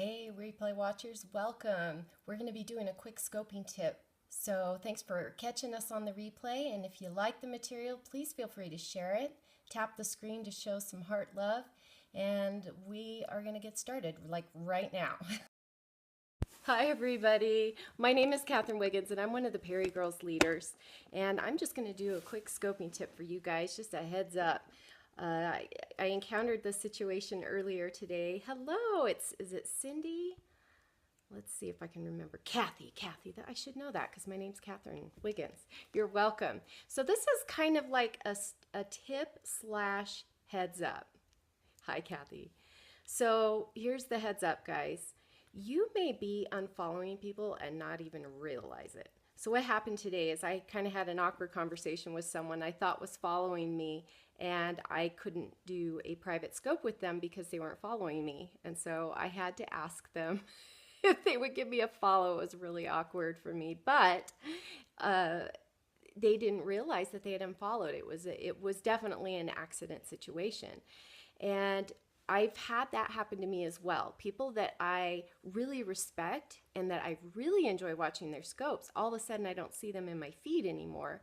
Hey, replay watchers, welcome. We're going to be doing a quick scoping tip. So thanks for catching us on the replay. And if you like the material, please feel free to share it. Tap the screen to show some heart love. And we are going to get started like right now. Hi, everybody. My name is Catherine Wiggins, and I'm one of the PeriGirls leaders. And I'm just going to do a quick scoping tip for you guys, just a heads up. I encountered this situation earlier today. Hello, is it Cindy? Let's see if I can remember. Kathy, I should know that because my name's Catherine Wiggins. You're welcome. So this is kind of like a tip slash heads up. Hi, Kathy. So here's the heads up, guys. You may be unfollowing people and not even realize it. So what happened today is I kind of had an awkward conversation with someone I thought was following me, and I couldn't do a private scope with them because they weren't following me. And so I had to ask them if they would give me a follow. It was really awkward for me, but they didn't realize that they had unfollowed. It was definitely an accident situation. And I've had that happen to me as well. People that I really respect and that I really enjoy watching their scopes, all of a sudden I don't see them in my feed anymore.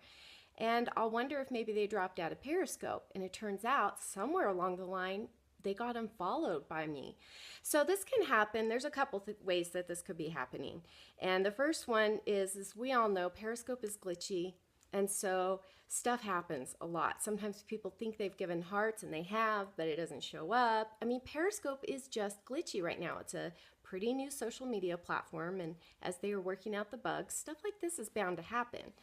And I'll wonder if maybe they dropped out of Periscope. And it turns out somewhere along the line, they got unfollowed by me. So this can happen. There's a couple ways that this could be happening. And the first one is, as we all know, Periscope is glitchy. And so stuff happens a lot. Sometimes people think they've given hearts and they have, but it doesn't show up. I mean, Periscope is just glitchy right now. It's a pretty new social media platform, and as they are working out the bugs, stuff like this is bound to happen.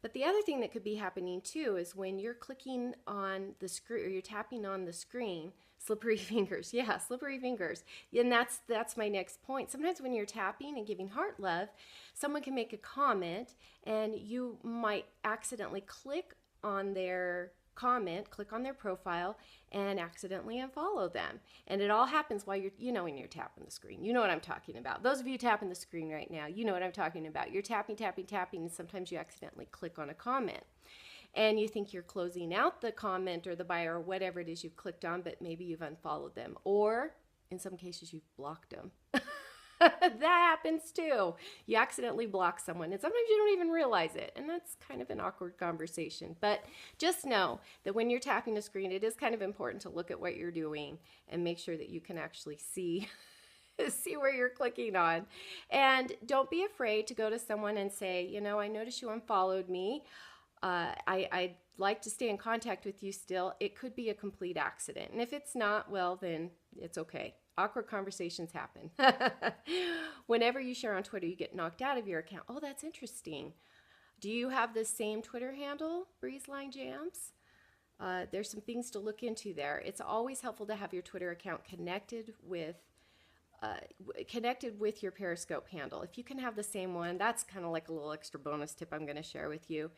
But the other thing that could be happening too is when you're clicking on the screen or you're tapping on the screen, slippery fingers. Yeah, slippery fingers. And that's my next point. Sometimes when you're tapping and giving heart love, someone can make a comment and you might accidentally click on their comment, click on their profile, and accidentally unfollow them. And it all happens while when you're tapping the screen. You know what I'm talking about. Those of you tapping the screen right now, you know what I'm talking about. You're tapping, and sometimes you accidentally click on a comment. And you think you're closing out the comment or the bio or whatever it is you've clicked on, but maybe you've unfollowed them. Or in some cases, you've blocked them. That happens too. You accidentally block someone, and sometimes you don't even realize it. And that's kind of an awkward conversation. But just know that when you're tapping the screen, it is kind of important to look at what you're doing and make sure that you can actually see where you're clicking on. And don't be afraid to go to someone and say, I noticed you unfollowed me. I'd like to stay in contact with you still. It could be a complete accident. And if it's not, well, then it's okay. Awkward conversations happen. Whenever you share on Twitter, you get knocked out of your account. Oh, that's interesting. Do you have the same Twitter handle, Breezeline Jams? There's some things to look into there. It's always helpful to have your Twitter account connected with your Periscope handle. If you can have the same one, that's kind of like a little extra bonus tip I'm going to share with you.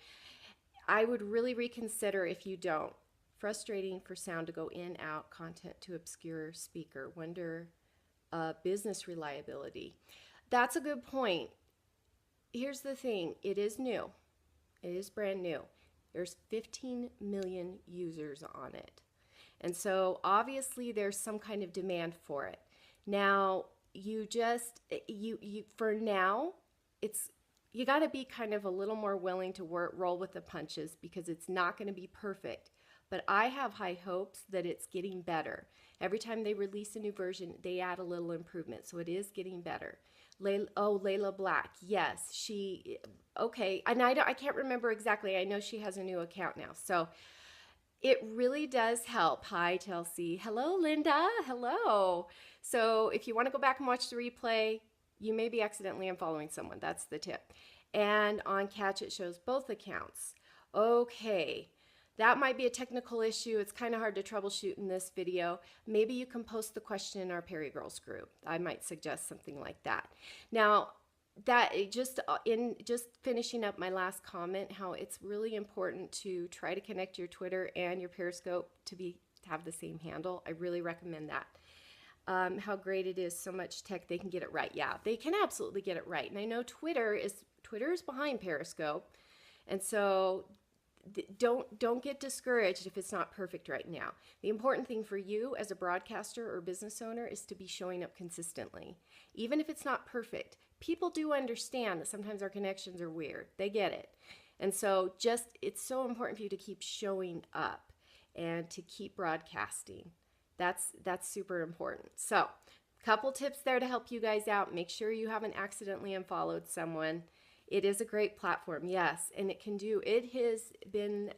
I would really reconsider if you don't. Frustrating for sound to go in, out, content to obscure speaker. Wonder business reliability. That's a good point. Here's the thing. It is new. It is brand new. There's 15 million users on it. And so obviously there's some kind of demand for it. Now, for now, you got to be kind of a little more willing to roll with the punches because it's not going to be perfect. But I have high hopes that it's getting better. Every time they release a new version, they add a little improvement. So it is getting better. Layla Black. Yes, okay. And I can't remember exactly. I know she has a new account now. So it really does help. Hi, Chelsea. Hello, Linda. Hello. So if you want to go back and watch the replay, you may be accidentally unfollowing someone. That's the tip. And on Catch, it shows both accounts. Okay. That might be a technical issue. It's kind of hard to troubleshoot in this video. Maybe you can post the question in our PeriGirls group. I might suggest something like that. Now, just finishing up my last comment, how it's really important to try to connect your Twitter and your Periscope to have the same handle. I really recommend that. How great it is, so much tech, they can get it right. Yeah, they can absolutely get it right. And I know Twitter is behind Periscope. And so don't get discouraged if it's not perfect right now. The important thing for you as a broadcaster or business owner is to be showing up consistently. Even if it's not perfect, people do understand that sometimes our connections are weird. They get it. And so it's so important for you to keep showing up and to keep broadcasting. That's super important. So, couple tips there to help you guys out. Make sure you haven't accidentally unfollowed someone. It is a great platform, yes, and it has been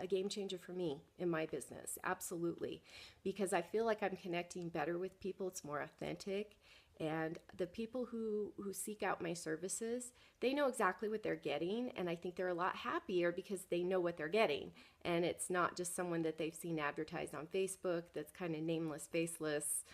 a game changer for me in my business, absolutely, because I feel like I'm connecting better with people. It's more authentic, and the people who seek out my services, they know exactly what they're getting, and I think they're a lot happier because they know what they're getting, and it's not just someone that they've seen advertised on Facebook that's kind of nameless, faceless.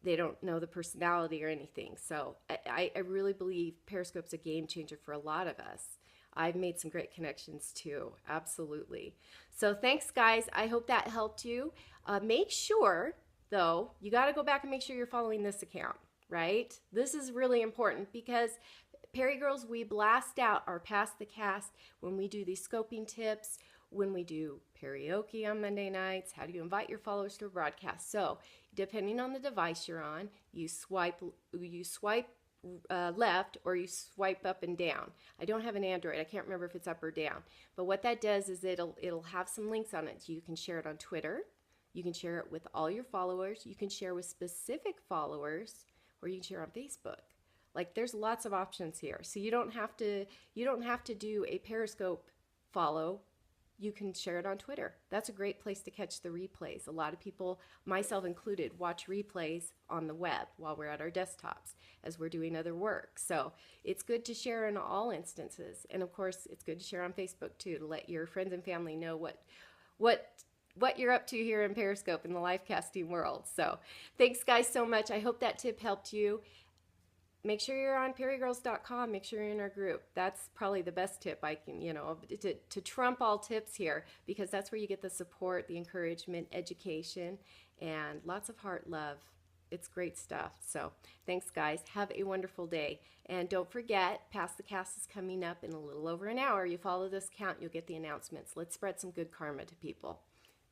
They don't know the personality or anything. So I really believe Periscope's a game changer for a lot of us. I've made some great connections too, absolutely. So thanks, guys. I hope that helped you. Make sure, though, you got to go back and make sure you're following this account, right? This is really important because PeriGirls, we blast out our Past the Cast when we do these scoping tips, when we do karaoke on Monday nights, how do you invite your followers to a broadcast. So depending on the device you're on, you swipe left or you swipe up and down. I don't have an Android. I can't remember if it's up or down. But what that does is it'll have some links on it. You can share it on Twitter. You can share it with all your followers. You can share with specific followers, or you can share on Facebook. Like, there's lots of options here. So you don't have to do a Periscope follow. You can share it on Twitter. That's a great place to catch the replays. A lot of people, myself included, watch replays on the web while we're at our desktops as we're doing other work. So it's good to share in all instances. And of course, it's good to share on Facebook too, to let your friends and family know what you're up to here in Periscope in the live casting world. So thanks, guys, so much. I hope that tip helped you. Make sure you're on perigirls.com. Make sure you're in our group. That's probably the best tip I can, to trump all tips here, because that's where you get the support, the encouragement, education, and lots of heart love. It's great stuff. So thanks, guys. Have a wonderful day. And don't forget, Past the Cast is coming up in a little over an hour. You follow this count, you'll get the announcements. Let's spread some good karma to people.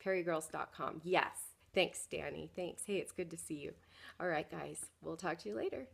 perigirls.com. Yes. Thanks, Danny. Thanks. Hey, it's good to see you. All right, guys. We'll talk to you later.